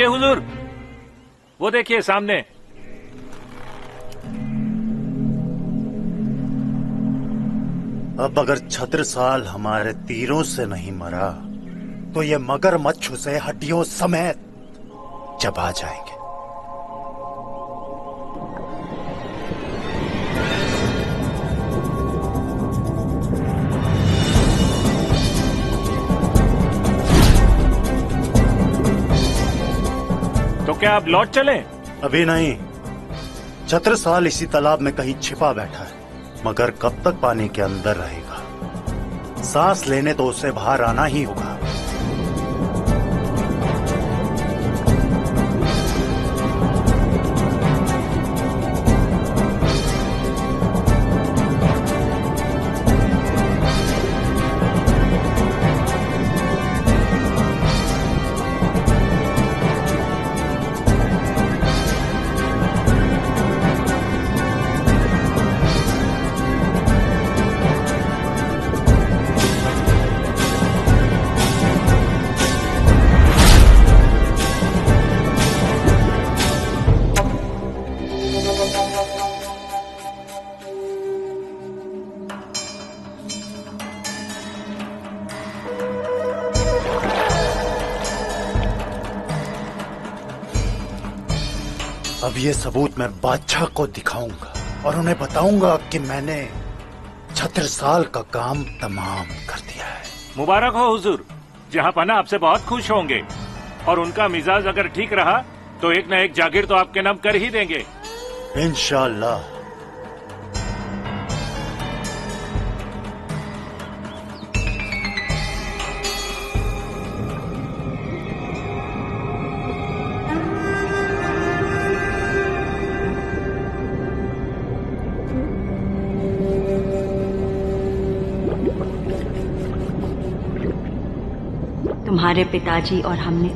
हुजूर, वो देखिए सामने। अब अगर छत्रसाल हमारे तीरों से नहीं मरा तो ये मगरमच्छ उसे हड्डियों समेत चबा जाएंगे। तो क्या आप लौट चलें? अभी नहीं। छत्रसाल इसी तालाब में कहीं छिपा बैठा है, मगर कब तक पानी के अंदर रहेगा? सांस लेने तो उसे बाहर आना ही होगा। अब ये सबूत मैं बादशाह को दिखाऊंगा और उन्हें बताऊंगा कि मैंने छत्रसाल का काम तमाम कर दिया है। मुबारक हो हुजूर, जहां पना आपसे बहुत खुश होंगे और उनका मिजाज अगर ठीक रहा तो एक न एक जागीर तो आपके नाम कर ही देंगे। इंशाअल्लाह। तुम्हारे पिताजी और हमने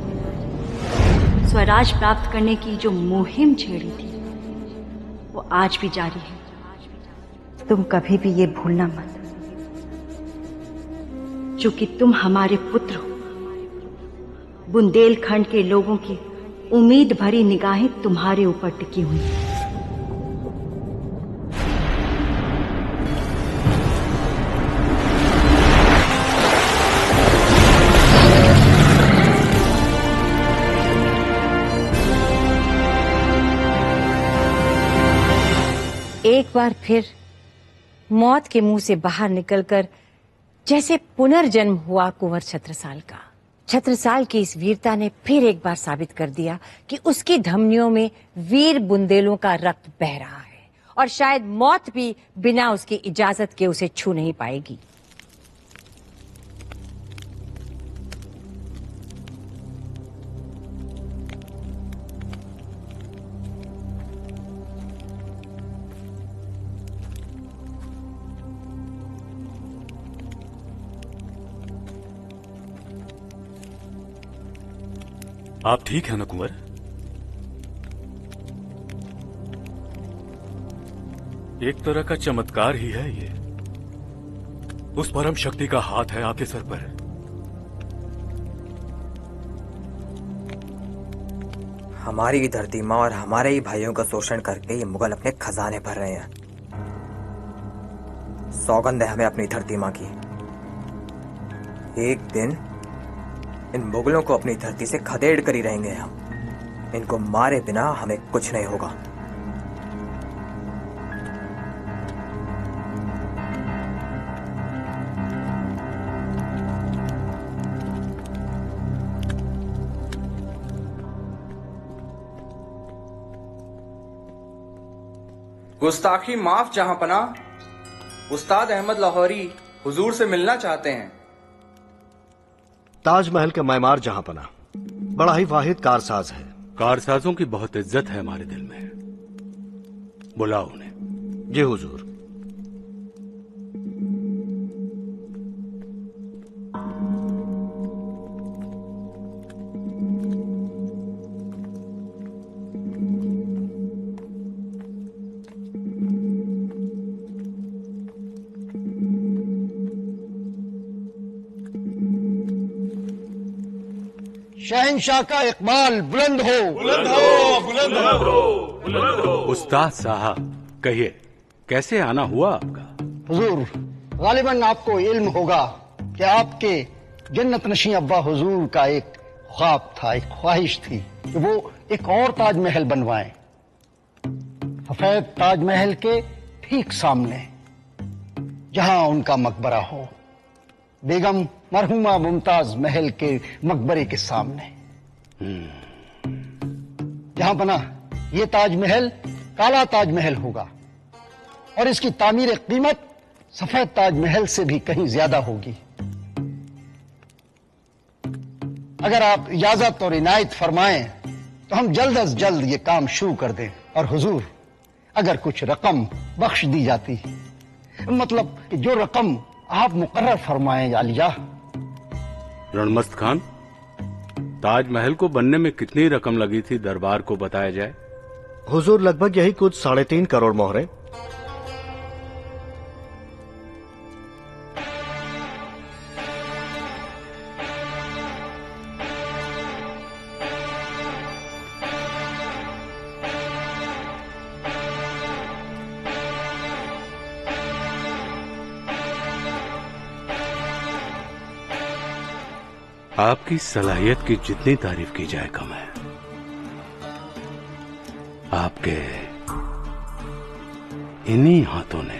स्वराज प्राप्त करने की जो मुहिम छेड़ी थी वो आज भी जारी है। तुम कभी भी ये भूलना मत, चूंकि तुम हमारे पुत्र हो। बुंदेलखंड के लोगों की उम्मीद भरी निगाहें तुम्हारे ऊपर टिकी हुई हैं। एक बार फिर मौत के मुंह से बाहर निकलकर जैसे पुनर्जन्म हुआ कुंवर छत्रसाल का। छत्रसाल की इस वीरता ने फिर एक बार साबित कर दिया कि उसकी धमनियों में वीर बुंदेलों का रक्त बह रहा है और शायद मौत भी बिना उसकी इजाजत के उसे छू नहीं पाएगी। आप ठीक है ना कुंवर? एक तरह का चमत्कार ही है ये। उस परम शक्ति का हाथ है आपके सर पर। हमारी ही धरती माँ और हमारे ही भाइयों का शोषण करके ये मुगल अपने खजाने भर रहे हैं। सौगंध है हमें अपनी धरती माँ की, एक दिन इन मुगलों को अपनी धरती से खदेड़ कर ही रहेंगे हम। इनको मारे बिना हमें कुछ नहीं होगा। गुस्ताखी माफ जहांपना। उस्ताद अहमद लाहौरी हुजूर से मिलना चाहते हैं। ताजमहल के मैमार जहांपना बड़ा ही वाहिद कारसाज है। कारसाजों की बहुत इज्जत है हमारे दिल में। बुलाओ उन्हें। जी हुजूर। शहंशाह का इकबाल बुलंद हो। बुलंद हो, बुलंद हो। उस्ताद साहब कहिए, कैसे आना हुआ आपका? हुजूर, गालिबन आपको इल्म होगा कि आपके जन्नत नशी अब्बा हुजूर का एक ख्वाब था, एक ख्वाहिश थी कि वो एक और ताजमहल बनवाएं, सफेद ताजमहल के ठीक सामने, जहां उनका मकबरा हो, बेगम मरहुमा मुमताज महल के मकबरे के सामने। जहां बना ये ताजमहल काला ताजमहल होगा और इसकी तामीर कीमत सफेद ताजमहल से भी कहीं ज्यादा होगी। अगर आप इजाजत और इनायत फरमाएं तो हम जल्द अज जल्द ये काम शुरू कर दें। और हुजूर, अगर कुछ रकम बख्श दी जाती, मतलब कि जो रकम आप मुकर्रर फरमाएं आलिया। रणमस्त खान, ताजमहल को बनने में कितनी रकम लगी थी दरबार को बताया जाए। हुजूर, लगभग यही कुछ 3.5 करोड़ मोहरें। आपकी सलाहियत की जितनी तारीफ की जाए कम है। आपके इन्हीं हाथों ने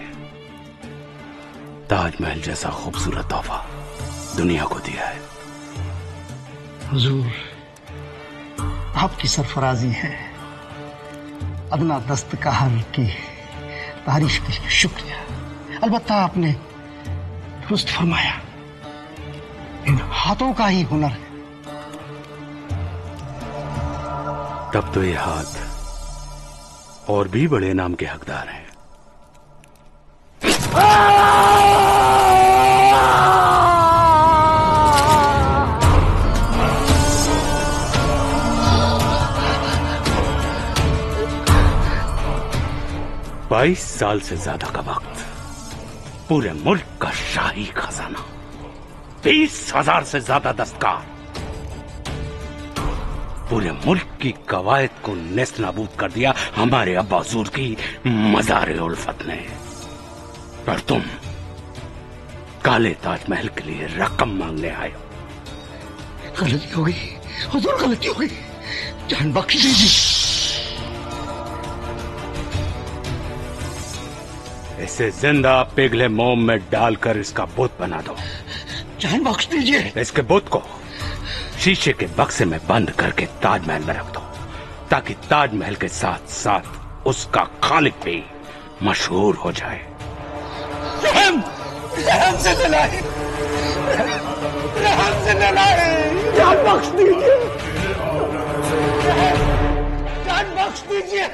ताजमहल जैसा खूबसूरत तोहफा दुनिया को दिया है। हुजूर, आपकी सरफराजी है। अदना दस्तकार की तारीफ के लिए शुक्रिया। अलबत्ता आपने दुरुस्त फरमाया, इन हाथों का ही हुनर है। तब तो ये हाथ और भी बड़े नाम के हकदार हैं। बाईस साल से ज्यादा का वक्त, पूरे मुल्क का शाही खजाना, 20,000 से ज्यादा दस्तकार, पूरे मुल्क की कवायद को नेस्त नाबूद कर दिया हमारे अब्बा हुजूर की मज़ार उल्फत ने। पर तुम काले ताजमहल के लिए रकम मांगने आए हो। गलती हो गई हुजूर, गलती हो गई, जान बख्श दीजिए। इसे जिंदा पिघले मोम में डालकर इसका बुत बना दो। जान बख्श दीजिए। इसके बुत को शीशे के बक्से में बंद करके ताजमहल में रख दो, ताकि ताजमहल के साथ साथ उसका खालिक भी मशहूर हो जाए। रहम से दिलाए, रहम से दिलाए, जान बख्श दीजिए, जान बख्श दीजिए।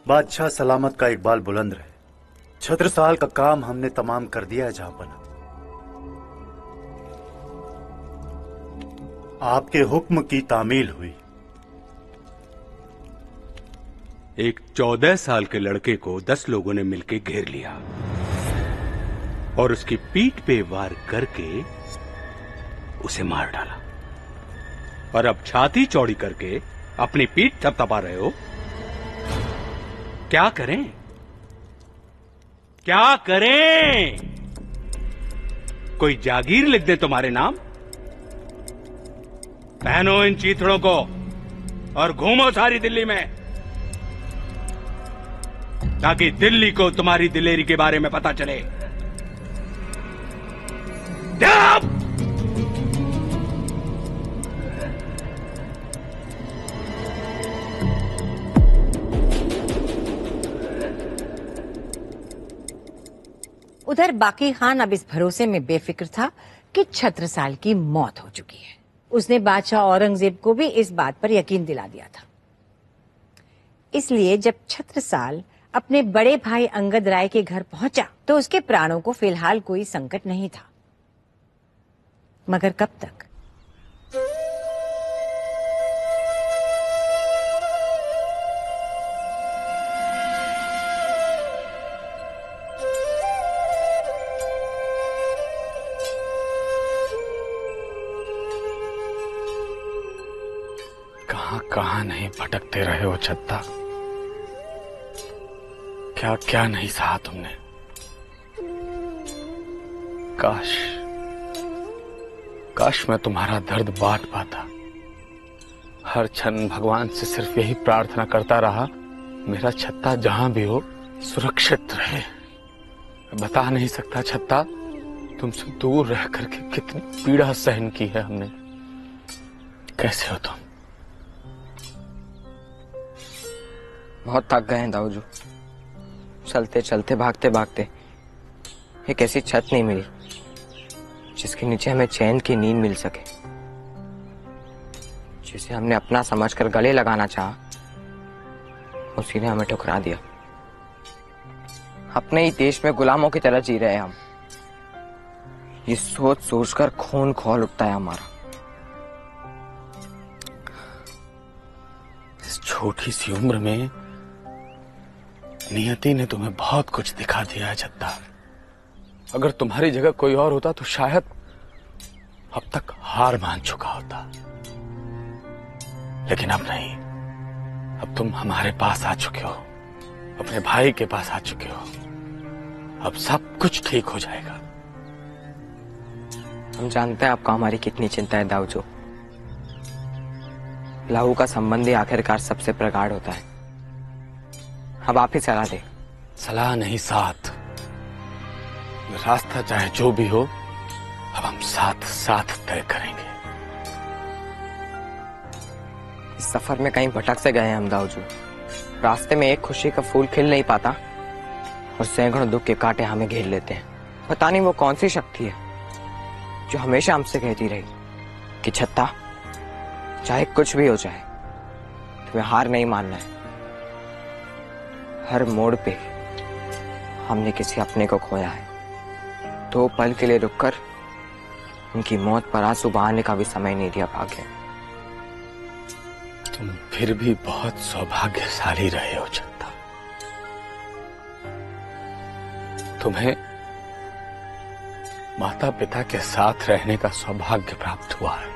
बादशाह सलामत का इकबाल बुलंद रहे। छत्रसाल का काम हमने तमाम कर दिया है जहांपना। आपके हुक्म की तामील हुई। एक 14 साल के लड़के को 10 लोगों ने मिलकर घेर लिया और उसकी पीठ पे वार करके उसे मार डाला। और अब छाती चौड़ी करके अपनी पीठ थपथपा रहे हो। क्या करें, क्या करें? कोई जागीर लिख दे तुम्हारे नाम? पहनो इन चीथड़ों को और घूमो सारी दिल्ली में, ताकि दिल्ली को तुम्हारी दिलेरी के बारे में पता चले। उधर बाकी खान अब इस भरोसे में बेफिक्र था कि छत्रसाल की मौत हो चुकी है। उसने बादशाह औरंगजेब को भी इस बात पर यकीन दिला दिया था। इसलिए जब छत्रसाल अपने बड़े भाई अंगद राय के घर पहुंचा तो उसके प्राणों को फिलहाल कोई संकट नहीं था। मगर कब तक? कहां कहां नहीं भटकते रहे हो छत्ता। क्या क्या नहीं सहा तुमने। काश काश मैं तुम्हारा दर्द बांट पाता। हर क्षण भगवान से सिर्फ यही प्रार्थना करता रहा, मेरा छत्ता जहां भी हो सुरक्षित रहे। मैं बता नहीं सकता छत्ता, तुमसे दूर रह करके कितनी पीड़ा सहन की है हमने। कैसे हो तुम? बहुत थक गए हैं दाऊजू। चलते चलते भागते भागते एक ऐसी छत नहीं मिली जिसके नीचे हमें चैन की नींद मिल सके। जिसे हमने अपना समझकर गले लगाना चाहा, उसी ने हमें ठुकरा दिया। अपने ही देश में गुलामों की तरह जी रहे हैं हम। ये सोच सोचकर खून खौल उठता है हमारा। इस छोटी सी उम्र में नियति ने तुम्हें बहुत कुछ दिखा दिया है छत्ता। अगर तुम्हारी जगह कोई और होता तो शायद अब तक हार मान चुका होता, लेकिन अब नहीं। अब तुम हमारे पास आ चुके हो, अपने भाई के पास आ चुके हो। अब सब कुछ ठीक हो जाएगा। हम जानते हैं आपको हमारी कितनी चिंता है दाऊजू। लहू का संबंधी आखिरकार सबसे प्रगाढ़ होता है। अब आप ही सलाह दें। सलाह नहीं, साथ। रास्ता चाहे जो भी हो, अब हम साथ साथ तय करेंगे। इस सफर में कहीं भटक से गए हैं हम दाऊजू। रास्ते में एक खुशी का फूल खिल नहीं पाता और सैकड़ों दुख के कांटे हमें घेर लेते हैं। पता नहीं वो कौन सी शक्ति है जो हमेशा हमसे कहती रही कि छत्ता, चाहे कुछ भी हो जाए तुम्हें हार नहीं मानना है। हर मोड़ पे हमने किसी अपने को खोया है। 2 पल के लिए रुककर उनकी मौत पर आंसू बहाने का भी समय नहीं दिया भाग्य। तुम फिर भी बहुत सौभाग्यशाली रहे हो छत्ता। तुम्हें माता पिता के साथ रहने का सौभाग्य प्राप्त हुआ है,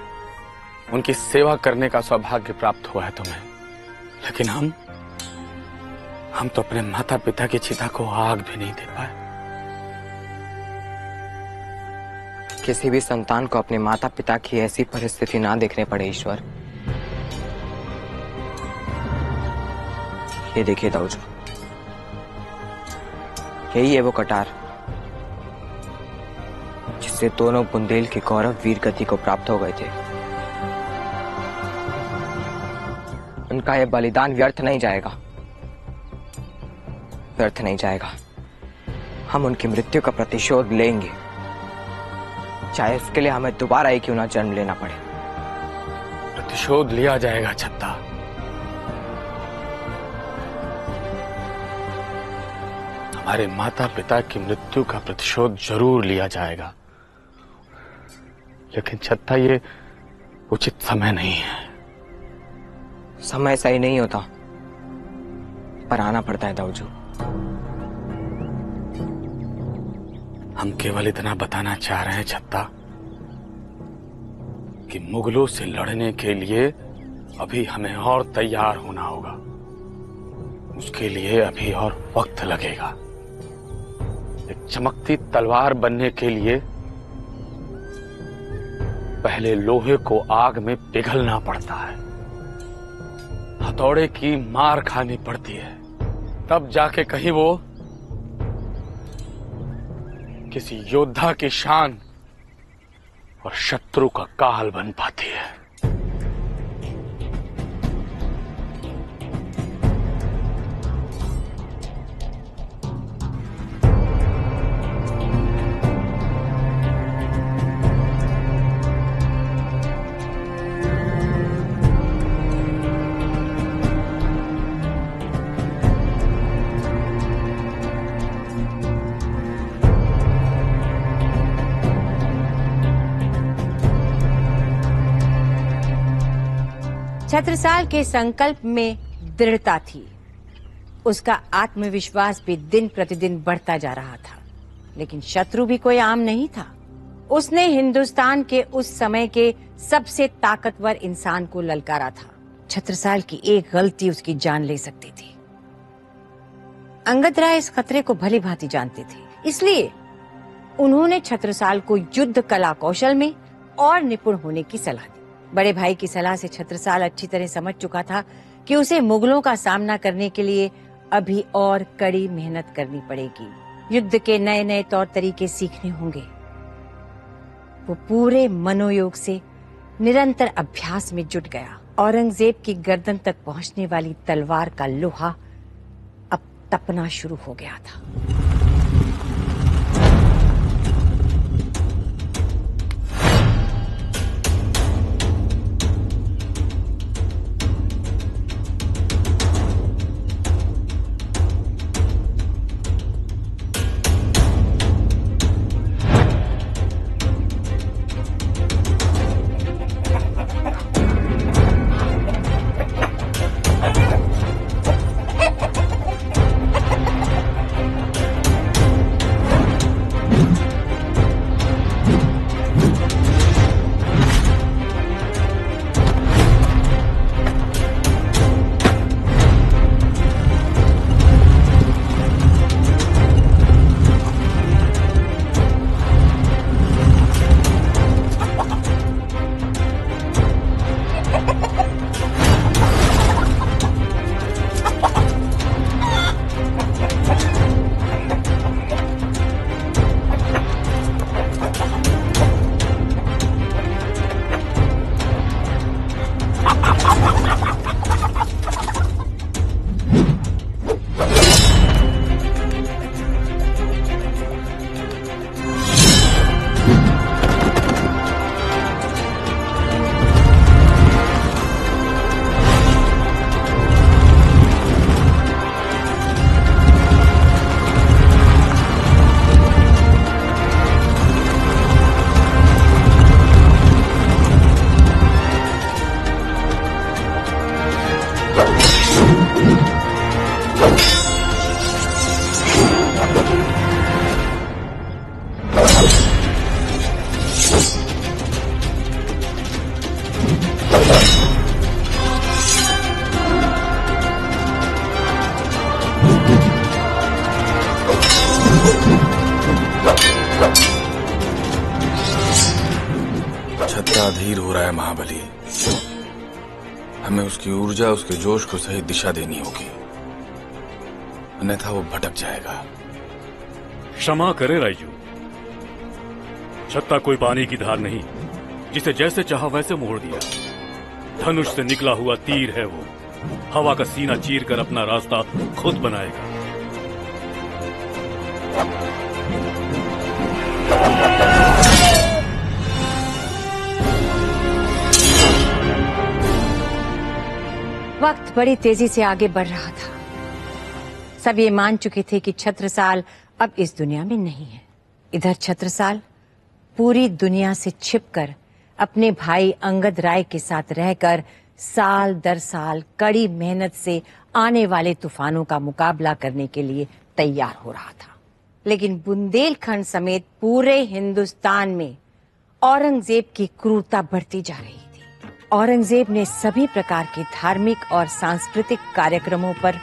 उनकी सेवा करने का सौभाग्य प्राप्त हुआ है तुम्हें। लेकिन हम तो अपने माता पिता की चिता को आग भी नहीं दे पाए। किसी भी संतान को अपने माता पिता की ऐसी परिस्थिति ना देखने पड़े ईश्वर। ये देखिए दाऊजू, यही है वो कटार जिससे दोनों बुंदेल के गौरव वीर गति को प्राप्त हो गए थे। उनका यह बलिदान व्यर्थ नहीं जाएगा, व्यर्थ नहीं जाएगा। हम उनकी मृत्यु का प्रतिशोध लेंगे, चाहे इसके लिए हमें दोबारा ही क्यों ना जन्म लेना पड़े। प्रतिशोध लिया जाएगा छत्ता। हमारे माता पिता की मृत्यु का प्रतिशोध जरूर लिया जाएगा, लेकिन छत्ता ये उचित समय नहीं है। समय सही नहीं होता, पर आना पड़ता है दाऊजू। हम केवल इतना बताना चाह रहे हैं छत्ता कि मुगलों से लड़ने के लिए अभी हमें और तैयार होना होगा। उसके लिए अभी और वक्त लगेगा। एक चमकती तलवार बनने के लिए पहले लोहे को आग में पिघलना पड़ता है, हथौड़े की मार खानी पड़ती है, तब जाके कहीं वो किसी योद्धा की शान और शत्रु का काल बन पाती है। छत्रसाल के संकल्प में दृढ़ता थी। उसका आत्मविश्वास भी दिन प्रतिदिन बढ़ता जा रहा था। लेकिन शत्रु भी कोई आम नहीं था। उसने हिंदुस्तान के उस समय के सबसे ताकतवर इंसान को ललकारा था। छत्रसाल की एक गलती उसकी जान ले सकती थी। अंगद राय इस खतरे को भली भांति जानते थे, इसलिए उन्होंने छत्रसाल को युद्ध कला कौशल में और निपुण होने की सलाह दी। बड़े भाई की सलाह से छत्रसाल अच्छी तरह समझ चुका था कि उसे मुगलों का सामना करने के लिए अभी और कड़ी मेहनत करनी पड़ेगी। युद्ध के नए नए तौर तरीके सीखने होंगे। वो पूरे मनोयोग से निरंतर अभ्यास में जुट गया। औरंगजेब की गर्दन तक पहुंचने वाली तलवार का लोहा अब तपना शुरू हो गया था। अधीर हो रहा है महाबली। हमें उसकी ऊर्जा, उसके जोश को सही दिशा देनी होगी, अन्यथा वो भटक जाएगा। क्षमा करे रायजू, छत्ता कोई पानी की धार नहीं जिसे जैसे चाहा वैसे मोड़ दिया। धनुष से निकला हुआ तीर है वो, हवा का सीना चीर कर अपना रास्ता खुद बनाएगा। वक्त बड़ी तेजी से आगे बढ़ रहा था। सब ये मान चुके थे कि छत्रसाल अब इस दुनिया में नहीं है। इधर छत्रसाल पूरी दुनिया से छिपकर अपने भाई अंगद राय के साथ रहकर साल दर साल कड़ी मेहनत से आने वाले तूफानों का मुकाबला करने के लिए तैयार हो रहा था। लेकिन बुंदेलखंड समेत पूरे हिंदुस्तान में औरंगजेब की क्रूरता बढ़ती जा रही थी। औरंगजेब ने सभी प्रकार के धार्मिक और सांस्कृतिक कार्यक्रमों पर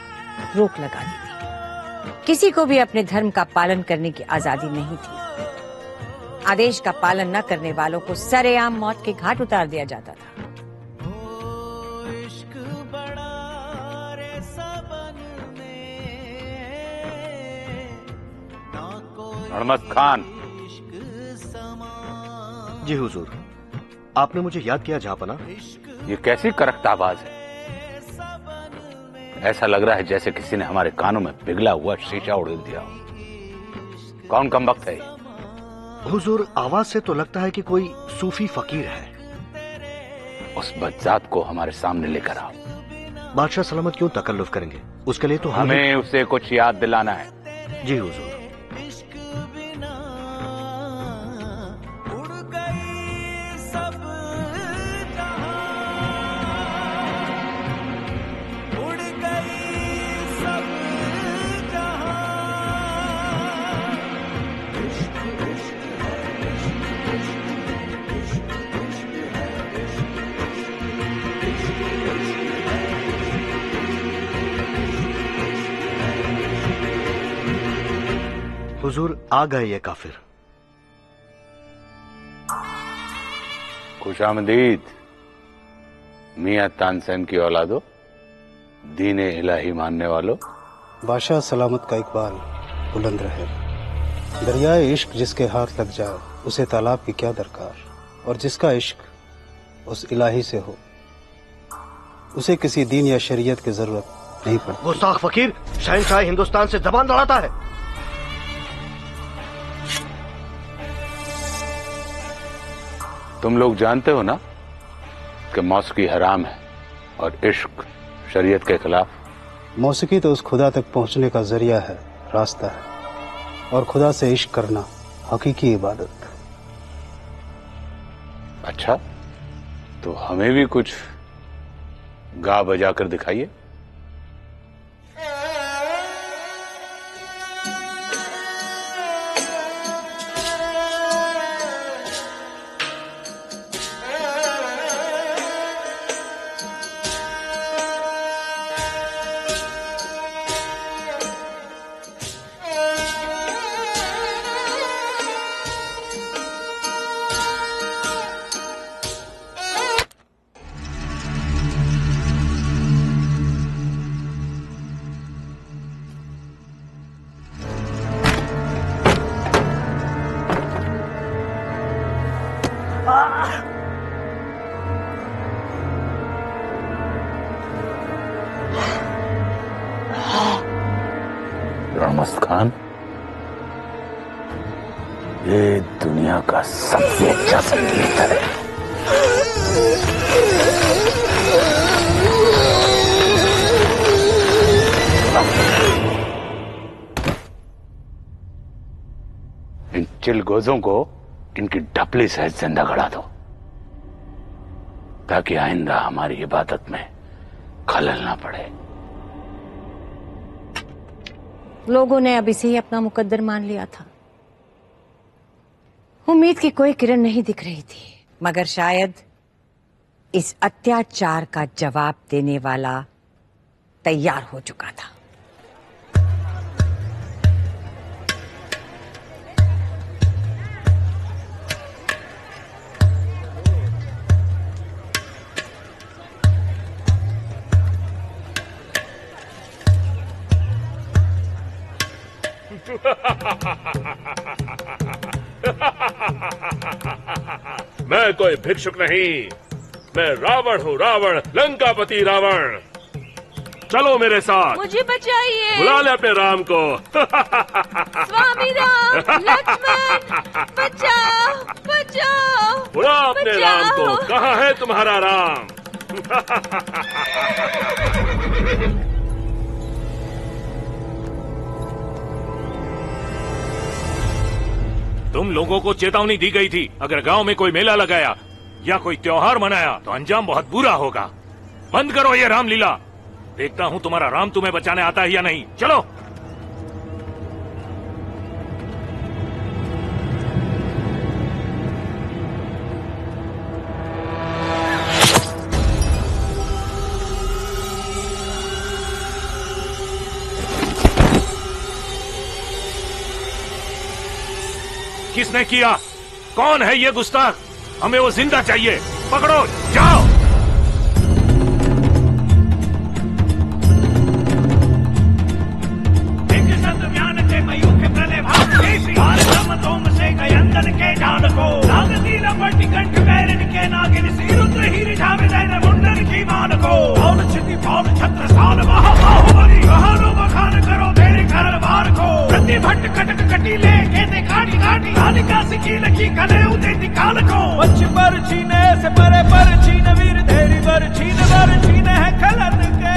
रोक लगा दी थी। किसी को भी अपने धर्म का पालन करने की आजादी नहीं थी। आदेश का पालन न करने वालों को सरेआम मौत के घाट उतार दिया जाता था। अहमद खान। जी हुजूर, आपने मुझे याद किया जहांपना। ये कैसी करख्त आवाज है? ऐसा लग रहा है जैसे किसी ने हमारे कानों में पिघला हुआ शीशा उड़ेल दिया। कौन कमबख्त है? हुजूर, आवाज से तो लगता है कि कोई सूफी फकीर है। उस बदजात को हमारे सामने लेकर आओ। बादशाह सलामत क्यों तकल्लुफ करेंगे? उसके लिए तो हमें उसे कुछ याद दिलाना है। जी हुजूर। हुजूर आ गए ये काफिर। खुशामदीद मियां तानसेन की औलादो, दीन इलाही मानने वालों। बादशाह सलामत का इकबाल बुलंद रहे। दरियाए इश्क जिसके हाथ लग जाए उसे तालाब की क्या दरकार, और जिसका इश्क उस इलाही से हो उसे किसी दीन या शरीयत की जरूरत नहीं पड़ती। गुस्ताख फकीर शहंशाह हिंदुस्तान से जबान लड़ाता है। तुम लोग जानते हो ना कि मौसीकी हराम है और इश्क शरीयत के खिलाफ। मौसीकी तो उस खुदा तक पहुंचने का जरिया है, रास्ता है, और खुदा से इश्क करना हकीकी इबादत। अच्छा, तो हमें भी कुछ गा बजा कर दिखाइए। रणमस्त खान, ये दुनिया का सबसे अच्छा संगीत है। इन चिलगोजों को इनकी ढपली से जिंदा गड़ा दो, ताकि आइंदा हमारी इबादत में खलल ना पड़े। लोगों ने अब इसे ही अपना मुकद्दर मान लिया था। उम्मीद की कोई किरण नहीं दिख रही थी, मगर शायद इस अत्याचार का जवाब देने वाला तैयार हो चुका था। मैं कोई भिक्षुक नहीं, मैं रावण हूँ, रावण, लंकापति रावण। चलो मेरे साथ, मुझे बचाइए। बुला ले अपने राम को। स्वामी राम, लक्ष्मण, बचाओ, बचाओ। बुला अपने बचाओ। राम को। कहाँ है तुम्हारा राम? तुम लोगों को चेतावनी दी गई थी, अगर गांव में कोई मेला लगाया या कोई त्योहार मनाया तो अंजाम बहुत बुरा होगा। बंद करो ये रामलीला। देखता हूं तुम्हारा राम तुम्हें बचाने आता है या नहीं। चलो। किसने किया? कौन है ये गुस्ताख? हमें वो जिंदा चाहिए। पकड़ो, जाओ। भट्ट कटक कटी ले कहते काटी काटी हालिका सिकी लकी कले उते निकाल को बच पर छीने से परे पर छीन वीर तेरी पर छीन है खलन के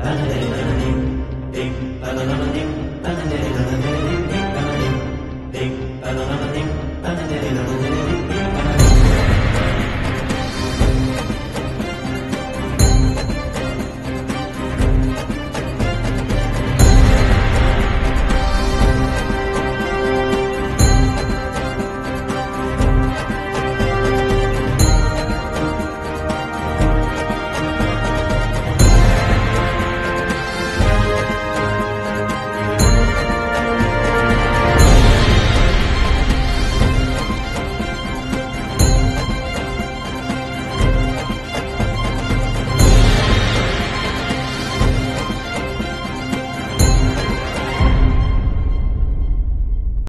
धन